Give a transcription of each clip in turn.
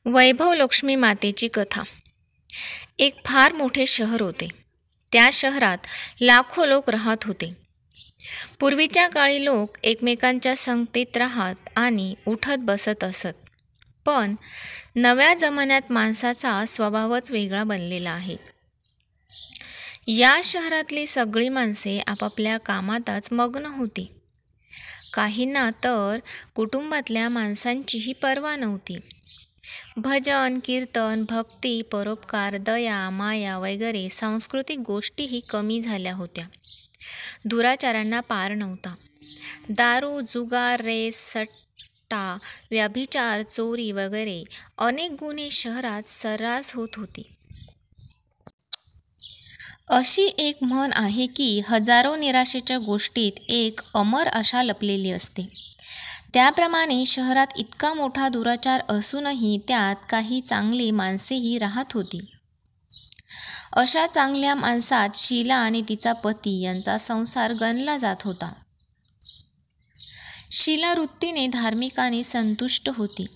वैभव लक्ष्मी मातेची कथा. एक फार मोठे शहर होते. त्या शहरात लाखो लोक राहत होते. पूर्वीच्या काळी लोक एकमेकांच्या संगतीत राहत आणि उठत बसत असत. पण नव्या जमान्यात माणसाचा स्वभावच वेगळा बनलेला आहे. या शहरातली सगळी माणसे आपापल्या कामातच मग्न होती. काहींना तर कुटुंबातल्या माणसांचीही पर्वा नव्हती. भजन, कीर्तन, भक्ती, परोपकार, दया, माया वगैरे सांस्कृतिक गोष्टीही कमी झाल्या होत्या. दुराचारांना पार नव्हता. दारू, जुगार, रेस, सट्टा, व्यभिचार, चोरी वगैरे अनेक गुन्हे शहरात सर्रास होत होते. अशी एक म्हण आहे की हजारो निराशेच्या गोष्टीत एक अमर आशा लपलेली असते. त्याप्रमाणे शहरात इतका मोठा दुराचार असूनही त्यात काही चांगली माणसेही राहत होती. अशा चांगल्या माणसात शीला आणि तिचा पती यांचा संसार गणला जात होता. शीला वृत्तीने धार्मिक आणि संतुष्ट होती.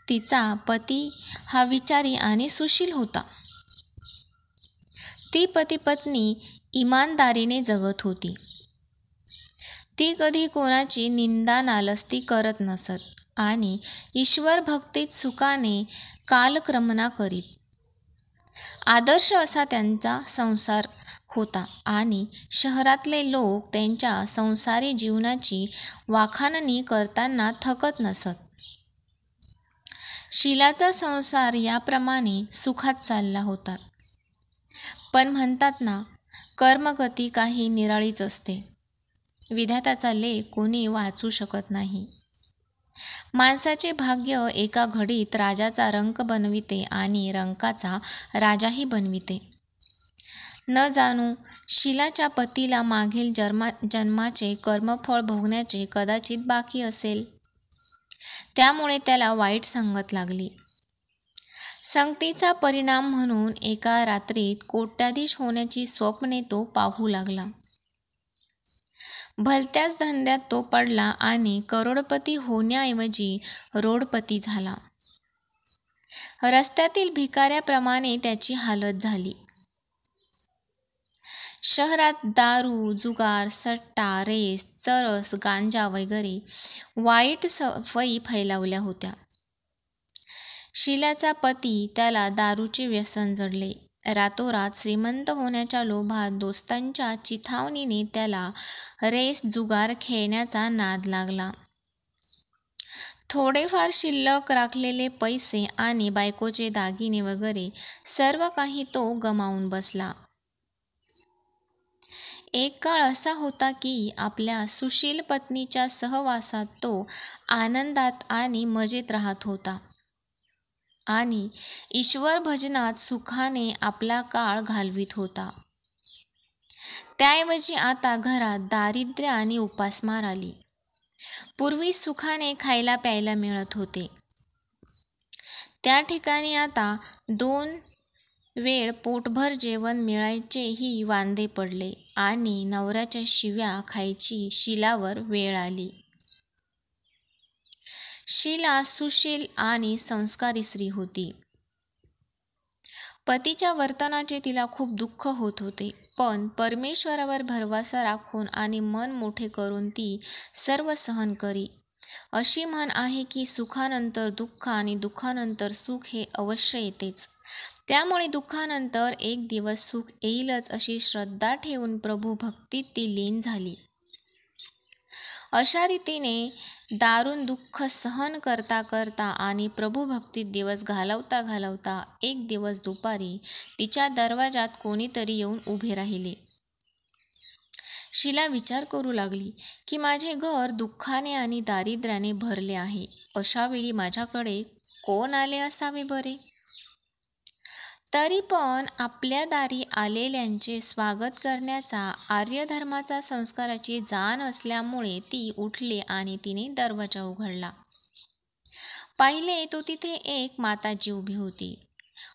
तिचा पती हा विचारी आणि सुशील होता. ती पती-पत्नी इमानदारीने जगत होती. ती कधी कोणाची निंदा नालस्ती करत नसत आणि ईश्वर भक्तीत सुखाने कालक्रमणा करीत. आदर्श असा त्यांचा संसार होता आणि शहरातले लोक त्यांच्या संसारी जीवनाची वाखाणणी करताना थकत नसत. शीलाचा संसार याप्रमाणे सुखात चालला होता. पण म्हणतात ना, कर्मगती काही निराळीच असते. विधात्याचा लेख कोणी वाचू शकत नाही. माणसाचे भाग्य एका घडीत राजाचा रंक बनविते आणि रंकाचा राजाही बनविते. न जाणू शीलाच्या पतीला मागील जन्माचे कर्मफळ भोगण्याचे कदाचित बाकी असेल. त्यामुळे त्याला वाईट संगत लागली. संगतीचा परिणाम म्हणून एका रात्रीत कोट्याधीश होण्याची स्वप्ने तो पाहू लागला. भलत्याच धंद्यात तो पडला आणि करोडपती होण्याऐवजी रोडपती झाला. रस्त्यातील भिकाऱ्याप्रमाणे त्याची हालत झाली. शहरात दारू, जुगार, सट्टा, रेस, चरस, गांजा वगैरे वाईट सवयी फैलावल्या होत्या. शीलाचा पती त्याला दारूचे व्यसन जडले. रातोरात श्रीमंत होण्याच्या लोभात दोस्तांच्या चिथावणीने त्याला रेस, जुगार खेळण्याचा नाद लागला. थोडेफार शिल्लक राखलेले पैसे आणि बायकोचे दागिने वगैरे सर्व काही तो गमावून बसला. एक काळ असा होता की आपल्या सुशील पत्नीच्या सहवासात तो आनंदात आणि मजेत राहत होता आणि ईश्वर भजनात सुखाने आपला काळ घालवित होता. त्याऐवजी आता घरात दारिद्र्य आणि उपासमार आली. पूर्वी सुखाने खायला प्यायला मिळत होते. त्या ठिकाणी आता 2 वेळ पोटभर जेवण मिळायचेही वांदे पडले आणि नवऱ्याच्या शिव्या खायची शीलावर वेळ आली. शीला सुशील आणि संस्कारी स्त्री होती. पतीच्या वर्तनाचे तिला खूप दुःख होत होते. पण परमेश्वरावर भरवसा राखून आणि मन मोठे करून ती सर्व सहन करी. अशी म्हण आहे की सुखानंतर दुःख आणि दुःखानंतर सुख हे अवश्य येतेच. त्यामुळे दुःखानंतर एक दिवस सुख येईलच अशी श्रद्धा ठेवून प्रभू भक्तीत ती लीन झाली. अशा रीतीने दारुण दुःख सहन करता करता आणि प्रभुभक्तीत दिवस घालवता घालवता एक दिवस दुपारी तिच्या दरवाजात कोणीतरी येऊन उभे राहिले. शीला विचार करू लागली की माझे घर दुःखाने आणि दारिद्र्याने भरले आहे. अशा वेळी माझ्याकडे कोण आले असावे बरे? तरी पण आपल्या दारी आलेल्यांचे स्वागत करण्याचा आर्यधर्माचा संस्काराची जाण असल्यामुळे ती उठली आणि तिने दरवाजा उघडला. पाहिले तो तिथे एक माताजी उभी होती.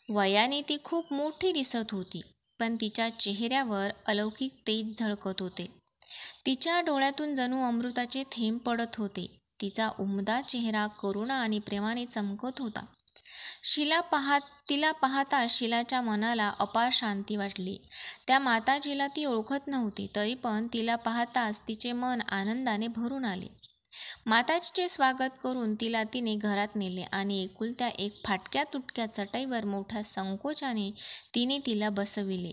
वयाने ती खूप मोठी दिसत होती, पण तिच्या चेहऱ्यावर अलौकिक तेज झळकत होते. तिच्या डोळ्यातून जणू अमृताचे थेंब पडत होते. तिचा उमदा चेहरा करुणा आणि प्रेमाने चमकत होता. तिला पाहता शीलाच्या मनाला अपार शांती वाटली. त्या माताजीला ती ओळखत नव्हती, तरी पण तिला पाहताच तिचे मन आनंदाने भरून आले. माताजीचे स्वागत करून तिने घरात नेले आणि एकुलत्या एक फाटक्या तुटक्या चटईवर मोठ्या संकोचाने तिला बसविले.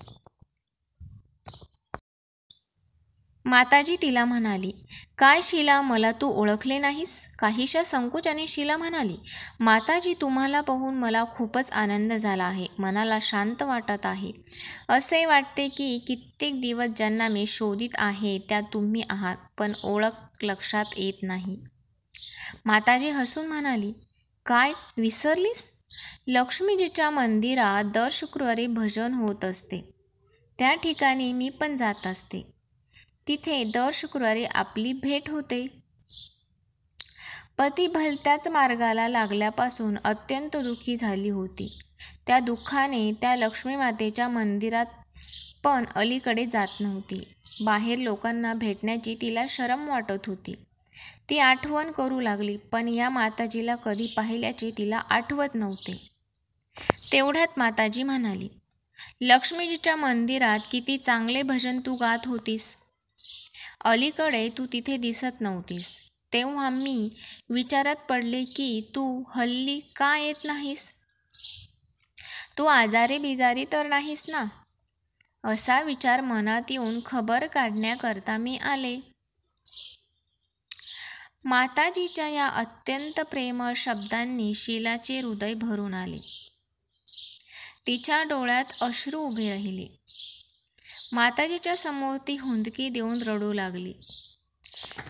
माताजी तिला म्हणाली, काय शीला, मला तू ओळखले नाहीस? काहीशा संकोचाने शीला म्हणाली, माताजी, तुम्हाला पाहून मला खूपच आनंद झाला आहे. मनाला शांत वाटत आहे. असे वाटते की कित्येक दिवस ज्यांना मी शोधित आहे त्या तुम्ही आहात, पण ओळख लक्षात येत नाही. माताजी हसून म्हणाली, काय विसरलीस? लक्ष्मीजीच्या मंदिरात दर शुक्रवारी भजन होत असते. त्या ठिकाणी मी पण जात असते. तिथे दर शुक्रवारी आपली भेट होते. पती भलत्याच मार्गाला लागल्यापासून अत्यंत दुःखी झाली होती. त्या दुःखाने त्या लक्ष्मी मातेच्या मंदिरात पण अलीकडे जात नव्हती. बाहेर लोकांना भेटण्याची तिला शरम वाटत होती. ती आठवण करू लागली, पण या माताजीला कधी पाहिल्याचे तिला आठवत नव्हते. तेवढ्यात माताजी म्हणाली, लक्ष्मीजीच्या मंदिरात किती चांगले भजन तू गात होतीस. अलीकडे तू तिथे दिसत नव्हतीस. तेव्हा मी विचारात पडले की तू हल्ली का येत नाहीस? तू आजारी बिजारी तर नाहीस ना? असा विचार मनात येऊन खबर काढण्याकरता मी आले. माताजीच्या या अत्यंत प्रेमळ शब्दांनी शीलाचे हृदय भरून आले. तिच्या डोळ्यात अश्रू उभे राहिले. माताजीच्या समोर ती हुंदकी देऊन रडू लागली.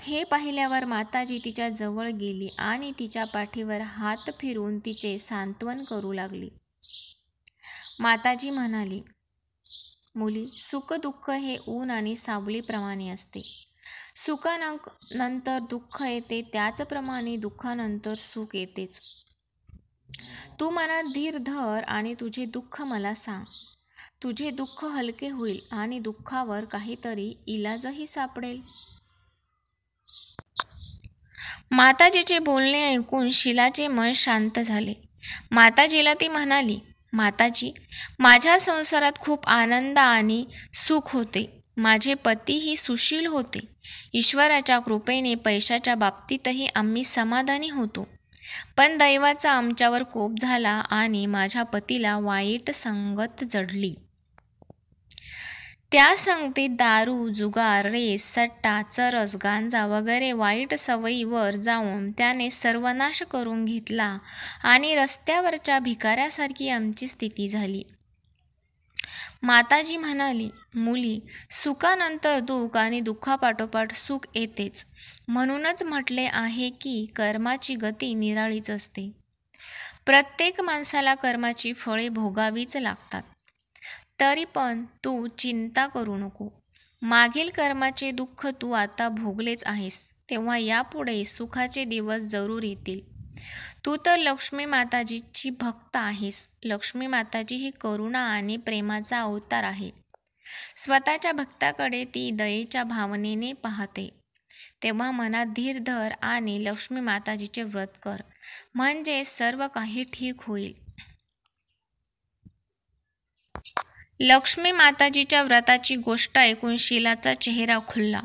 हे पाहिल्यावर माताजी तिच्या जवळ गेली आणि तिच्या पाठीवर हात फिरून तिचे सांत्वन करू लागली. माताजी म्हणाली, मुली, सुख दुःख हे ऊन आणि सावलीप्रमाणे असते. सुखानंतर दुःख येते, त्याचप्रमाणे दुःखानंतर सुख येतेच. तू मनात धीर धर आणि तुझे दुःख मला सांग. तुझे दुःख हलके होईल आणि दुःखावर काहीतरी इलाजही सापडेल. माताजीचे बोलणे ऐकून शीलाचे मन शांत झाले. माताजीला ती म्हणाली, माताजी, माझ्या संसारात खूप आनंद आणि सुख होते. माझे पतीही सुशील होते. ईश्वराच्या कृपेने पैशाच्या बाबतीतही आम्ही समाधानी होतो. पण दैवाचा आमच्यावर कोप झाला आणि माझ्या पतीला वाईट संगत जडली. त्या संगतीत दारू, जुगार, रेस, सट्टा, चरस, गांजा वगैरे वाईट सवयीवर जाऊन त्याने सर्वनाश करून घेतला आणि रस्त्यावरच्या भिकाऱ्यासारखी आमची स्थिती झाली. माताजी म्हणाली, मुली, सुखानंतर दुःख आणि दुःखापाठोपाठ सुख येतेच. म्हणूनच म्हटले आहे की कर्माची गती निराळीच असते. प्रत्येक माणसाला कर्माची फळे भोगावीच लागतात. तरी पण तू चिंता करू नको. मागील कर्माचे दुःख तू आता भोगलेच आहेस, तेव्हा यापुढे सुखाचे दिवस जरूर येतील. तू तर लक्ष्मी माताजीची भक्त आहेस. लक्ष्मी माताजी ही करुणा आणि प्रेमाचा अवतार आहे. स्वतःच्या भक्ताकडे ती दयेच्या भावनेने पाहते. तेव्हा मनात धीर धर आणि लक्ष्मी माताजीचे व्रत कर, म्हणजे सर्व काही ठीक होईल. लक्ष्मी माताजीच्या व्रताची गोष्ट ऐकून शीलाचा चेहरा खुलला.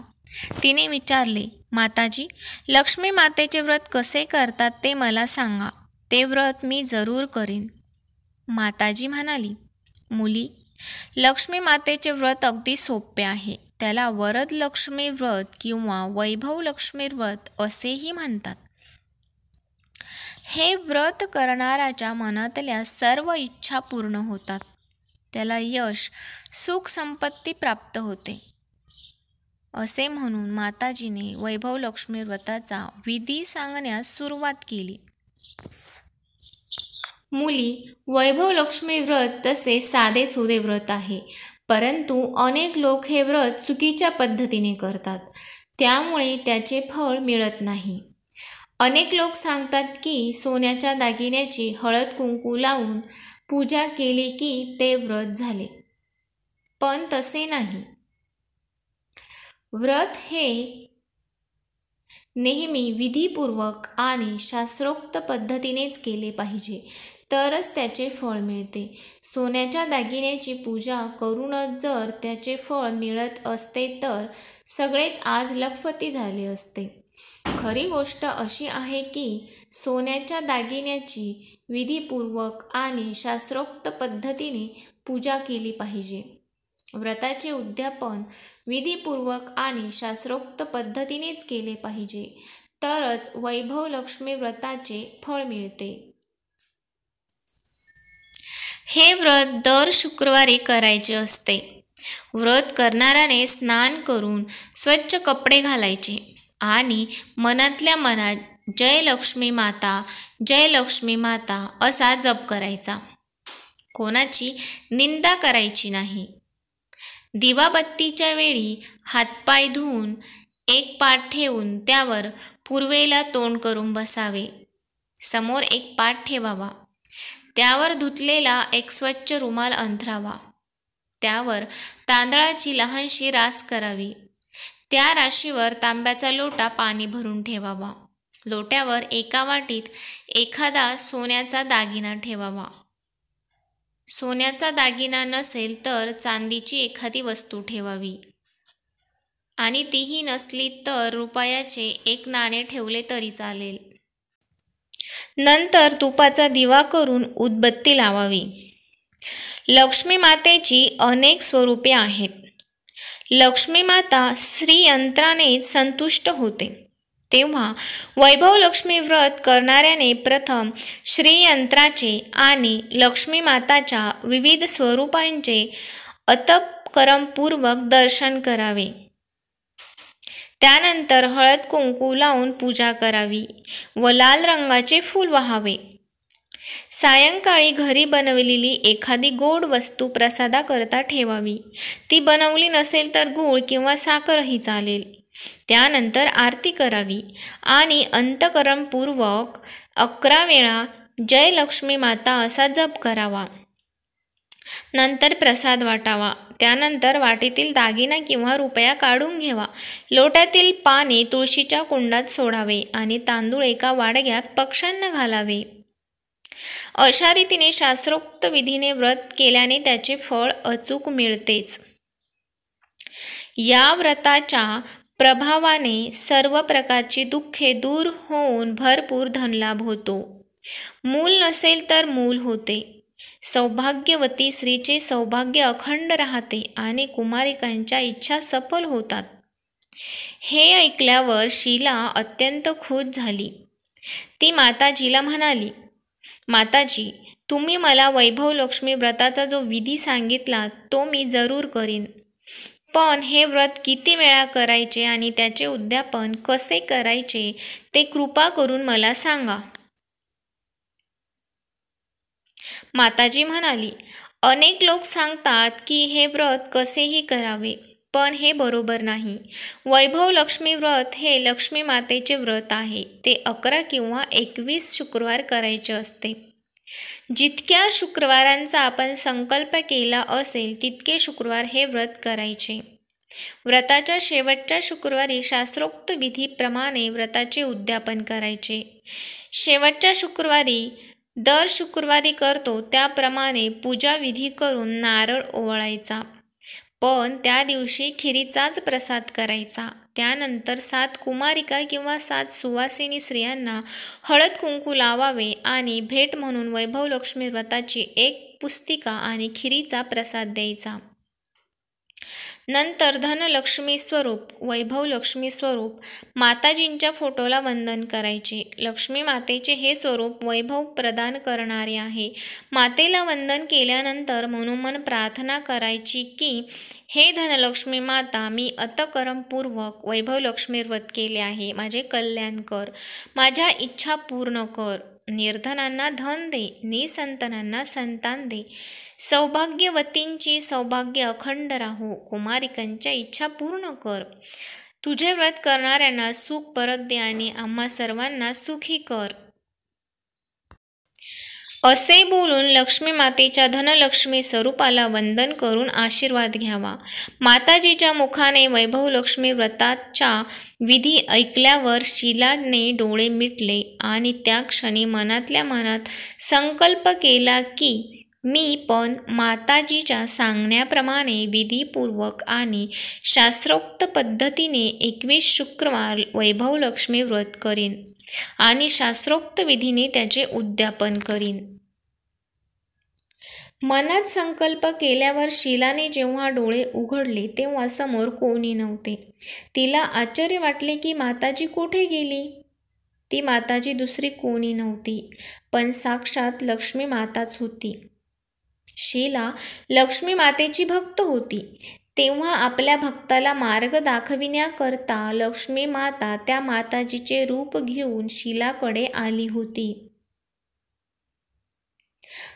तिने विचारले, माताजी, लक्ष्मी मातेचे व्रत कसे करतात ते मला सांगा. ते व्रत मी जरूर करीन. माताजी म्हणाली, मुली, लक्ष्मी मातेचे व्रत अगदी सोपे आहे. त्याला वरद लक्ष्मी व्रत किंवा वैभव लक्ष्मी व्रत असेही म्हणतात. हे व्रत करणाऱ्याच्या मनातल्या सर्व इच्छा पूर्ण होतात. त्याला यश, सुख, संपत्ती प्राप्त होते. असे म्हणून माताजीने वैभव लक्ष्मी व्रताचा विधी सांगण्यास सुरुवात केली. मुली, वैभव लक्ष्मी व्रत तसे साधेसुधे व्रत आहे, परंतु अनेक लोक हे व्रत चुकीच्या पद्धतीने करतात. त्यामुळे त्याचे फळ मिळत नाही. अनेक लोक सांगतात की सोन्याच्या दागिन्याची हळद कुंकू लावून पूजा केली की ते व्रत झाले, पण तसे नाही. व्रत हे नेहमी विधीपूर्वक आणि शास्त्रोक्त पद्धतीनेच केले पाहिजे, तरच त्याचे फळ मिळते. सोन्याच्या दागिन्याची पूजा करूनच जर त्याचे फळ मिळत असते तर सगळेच आज लखपती झाले असते. खरी गोष्ट अशी आहे की सोन्याच्या दागिन्याची विधीपूर्वक आणि शास्त्रोक्त पद्धतीने पूजा केली पाहिजे. व्रताचे उद्यापन विधीपूर्वक आणि शास्त्रोक्त पद्धतीनेच केले पाहिजे, तरच वैभव लक्ष्मी व्रताचे फळ मिळते. हे व्रत दर शुक्रवारी करायचे असते. व्रत करणाऱ्याने स्नान करून स्वच्छ कपडे घालायचे आणि मनातल्या मनात जय लक्ष्मी माता, जय लक्ष्मी माता असा जप करायचा. कोणाची निंदा करायची नाही. दिवाबत्तीच्या वेळी हातपाय धुवून एक पाट ठेवून त्यावर पूर्वेला तोंड करून बसावे. समोर एक पाट ठेवावा. त्यावर धुतलेला एक स्वच्छ रुमाल अंथरावा. त्यावर तांदळाची लहानशी रास करावी. त्या राशीवर तांब्याचा लोटा पाणी भरून ठेवावा. लोट्यावर एका वाटीत एखादा सोन्याचा दागिना ठेवावा. सोन्याचा दागिना नसेल तर चांदीची एखादी वस्तू ठेवावी आणि तीही नसली तर रुपयाचे एक नाणे ठेवले तरी चालेल. नंतर तुपाचा दिवा करून उदबत्ती लावावी. लक्ष्मी मातेची अनेक स्वरूपे आहेत. लक्ष्मी माता श्रीयंत्राने संतुष्ट होते. तेव्हा वैभव लक्ष्मी व्रत करणाऱ्याने प्रथम श्रीयंत्राचे आणि लक्ष्मी माताच्या विविध स्वरूपांचे अतपकरमपूर्वक दर्शन करावे. त्यानंतर हळद कुंकू लावून पूजा करावी व लाल रंगाचे फूल वाहावे. सायंकाळी घरी बनवलेली एखादी गोड वस्तू प्रसादाकरता ठेवावी. ती बनवली नसेल तर गूळ किंवा साखरही चालेल. त्यानंतर आरती करावी आणि अंतःकरणपूर्वक 11 वेळा जय लक्ष्मी माता असा जप करावा. नंतर प्रसाद वाटावा. त्यानंतर वाटीतील दागिना किंवा रुपया काढून घ्यावा. लोट्यातील पाणी तुळशीच्या कुंडात सोडावे आणि तांदूळ एका वाडग्यात पक्ष्यांना घालावे. अशा रीतीने शास्त्रोक्त विधीने व्रत केल्याने त्याचे फळ अचूक मिळतेच. या व्रताच्या प्रभावाने सर्व प्रकारची दुःखे दूर होऊन भरपूर धनलाभ होतो. मूल नसेल तर मूल होते. सौभाग्यवती स्त्रीचे सौभाग्य अखंड राहते आणि कुमारिकांच्या इच्छा सफल होतात. हे ऐकल्यावर शीला अत्यंत खुश झाली. ती माताजीला म्हणाली, माताजी, तुम्ही मला वैभव लक्ष्मी व्रताचा जो विधी सांगितला तो मी जरूर करीन. पण हे व्रत किती वेळा करायचे आणि त्याचे उद्यापन कसे करायचे ते कृपा करून मला सांगा. माताजी म्हणाली, अनेक लोक सांगतात की हे व्रत कसेही करावे, पण हे बरोबर नाही. वैभव लक्ष्मी व्रत हे लक्ष्मी मातेचे व्रत आहे. ते 11 किंवा 21 शुक्रवार करायचे असते. जितक्या शुक्रवारांचा आपण संकल्प केला असेल तितके शुक्रवार हे व्रत करायचे. व्रताच्या शेवटच्या शुक्रवारी शास्त्रोक्त विधीप्रमाणे व्रताचे उद्यापन करायचे. शेवटच्या शुक्रवारी दर शुक्रवारी करतो त्याप्रमाणे पूजा विधी करून नारळ ओवाळायचा. पण त्या दिवशी खिरीचाच प्रसाद करायचा. त्यानंतर 7 कुमारिका किंवा 7 सुवासिनी स्त्रियांना हळद कुंकू लावावे आणि भेट म्हणून वैभव लक्ष्मी व्रताची एक पुस्तिका आणि खिरीचा प्रसाद द्यायचा. नंतर धनलक्ष्मी स्वरूप, वैभव लक्ष्मी स्वरूप माताजींच्या फोटोला वंदन करायचे. लक्ष्मी मातेचे हे स्वरूप वैभव प्रदान करणारे आहे. मातेला वंदन केल्यानंतर मनोमन प्रार्थना करायची की हे धनलक्ष्मी माता, मी अतःकरणपूर्वक वैभव लक्ष्मी व्रत केले आहे. माझे कल्याण कर, माझ्या इच्छा पूर्ण कर. निर्धनांना धन दे, निसंतानांना संतान दे. सौभाग्यवतींची सौभाग्य अखंड राहो. कुमारिकांच्या इच्छा पूर्ण कर. तुझे व्रत करणाऱ्यांना सुख परत दे आणि आम्हा सर्वांना सुखी कर. असे बोलून लक्ष्मी मातेच्या धनलक्ष्मी स्वरूपाला वंदन करून आशीर्वाद घ्यावा. माताजीच्या मुखाने वैभव लक्ष्मी व्रताच्या विधी ऐकल्यावर शीलाने डोळे मिटले आणि त्या क्षणी मनातल्या मनात संकल्प केला की मी पण माताजीच्या सांगण्याप्रमाणे विधीपूर्वक आणि शास्त्रोक्त पद्धतीने 21 शुक्रवार वैभव लक्ष्मी व्रत करीन आणि शास्त्रोक्त विधीने त्याचे उद्यापन करीन. मनात संकल्प केल्यावर शीलाने जेव्हा डोळे उघडले तेव्हा समोर कोणी नव्हते. तिला आश्चर्य वाटले की माताजी कुठे गेली. ती माताजी दुसरी कोणी नव्हती, पण साक्षात लक्ष्मी माताच होती. शीला लक्ष्मी मातेची भक्त होती. तेव्हा आपल्या भक्ताला मार्ग दाखविण्याकरता लक्ष्मी माता त्या माताजीचे रूप घेऊन शीलाकडे आली होती.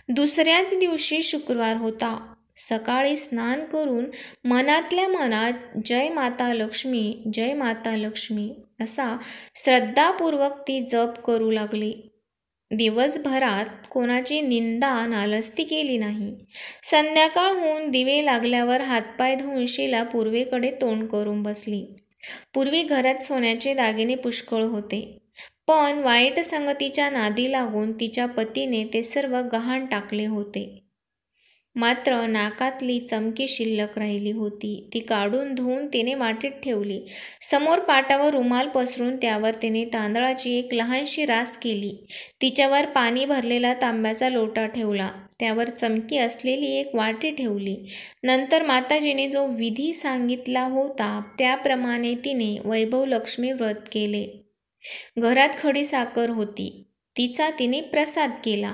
दुसऱ्याच दिवशी शुक्रवार होता. सकाळी स्नान करून मनातल्या मनात जय माता लक्ष्मी, जय माता लक्ष्मी असा श्रद्धापूर्वक ती जप करू लागली. दिवसभरात कोणाची निंदा नालस्ती केली नाही. संध्याकाळ होऊन दिवे लागल्यावर हातपाय धुवून शीला पूर्वेकडे तोंड करून बसली. पूर्वी घरात सोन्याचे दागिने पुष्कळ होते, पण वाईट संगतीच्या नादी लागून तिच्या पतीने ते सर्व गहाण टाकले होते. मात्र नाकातली चमकी शिल्लक राहिली होती. ती काढून धुवून तिने वाटीत ठेवली. समोर पाटावर रुमाल पसरून त्यावर तिने तांदळाची एक लहानशी रास केली. तिच्यावर पाणी भरलेला तांब्याचा लोटा ठेवला. त्यावर चमकी असलेली एक वाटी ठेवली. नंतर माताजीने जो विधी सांगितला होता त्याप्रमाणे तिने वैभव लक्ष्मी व्रत केले. घरात खडी साखर होती, तिचा तिने प्रसाद केला.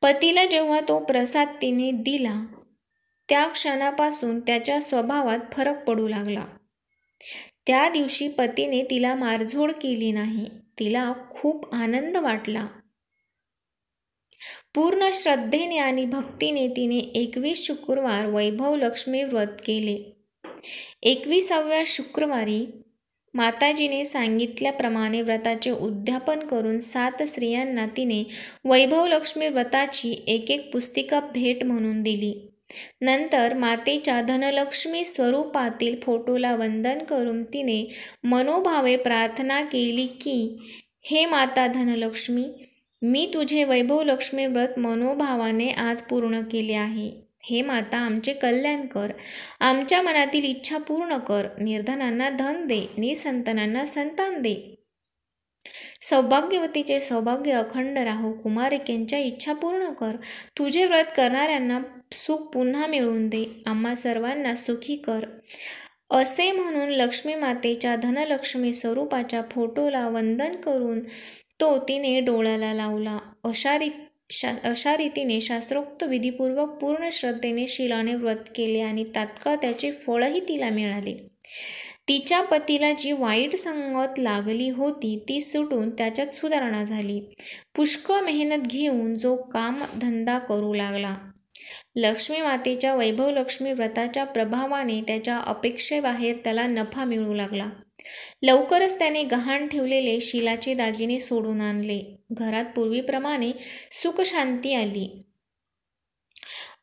पतीला जेव्हा तो प्रसाद तिने दिला त्या क्षणापासून त्याच्या स्वभावात फरक पडू लागला. त्या दिवशी पतीने तिला मारझोड केली नाही. तिला खूप आनंद वाटला. पूर्ण श्रद्धेने आणि भक्तीने तिने 21 शुक्रवार वैभव लक्ष्मी व्रत केले. 21व्या शुक्रवारी माताजीने सांगितल्याप्रमाणे व्रताचे उद्यापन करून 7 स्त्रियांना तिने वैभव लक्ष्मी व्रताची एक पुस्तिका भेट म्हणून दिली. नंतर मातेच्या धनलक्ष्मी स्वरूपातील फोटोला वंदन करून तिने मनोभावे प्रार्थना केली की हे माता धनलक्ष्मी, मी तुझे वैभव लक्ष्मी व्रत मनोभावाने आज पूर्ण केले आहे. हे माता, आमचे कल्याण कर, आमच्या मनातील इच्छा पूर्ण कर, निर्धनांना धन दे, निसंतानांना संतान दे, सौभाग्यवतीचे सौभाग्य अखंड राहो, कुमारिकेंच्या इच्छा पूर्ण कर, तुझे व्रत करणाऱ्यांना सुख पुन्हा मिळवून दे, आम्हा सर्वांना सुखी कर. असे म्हणून लक्ष्मी मातेच्या धनलक्ष्मी स्वरूपाच्या फोटोला वंदन करून तो तिने डोळ्याला लावला. अशा रीतीने शास्त्रोक्त विधीपूर्वक पूर्ण श्रद्धेने शीलाने व्रत केले आणि तात्काळ त्याचे फळही तिला मिळाले. तिच्या पतीला जी वाईट संगत लागली होती ती सुटून त्याच्यात सुधारणा झाली. पुष्कळ मेहनत घेऊन जो काम धंदा करू लागला. लक्ष्मी मातेच्या वैभव लक्ष्मी व्रताच्या प्रभावाने त्याच्या अपेक्षेबाहेर त्याला नफा मिळू लागला. लवकरच त्याने गहाण ठेवलेले शीलाचे दागिने सोडून आणले. घरात पूर्वीप्रमाणे सुख शांती आली.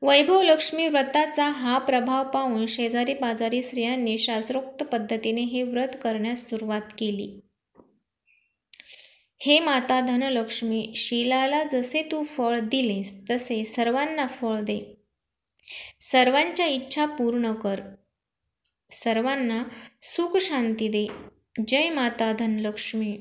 वैभव लक्ष्मी व्रताचा हा प्रभाव पाहून शेजारी पाजारी स्त्रियांनी शास्त्रोक्त पद्धतीने हे व्रत करण्यास सुरुवात केली. हे माता धनलक्ष्मी, शीलाला जसे तू फळ दिलेस तसे सर्वांना फळ दे, सर्वांच्या इच्छा पूर्ण कर, सर्वांना सुख शांती दे. जय माता धनलक्ष्मी.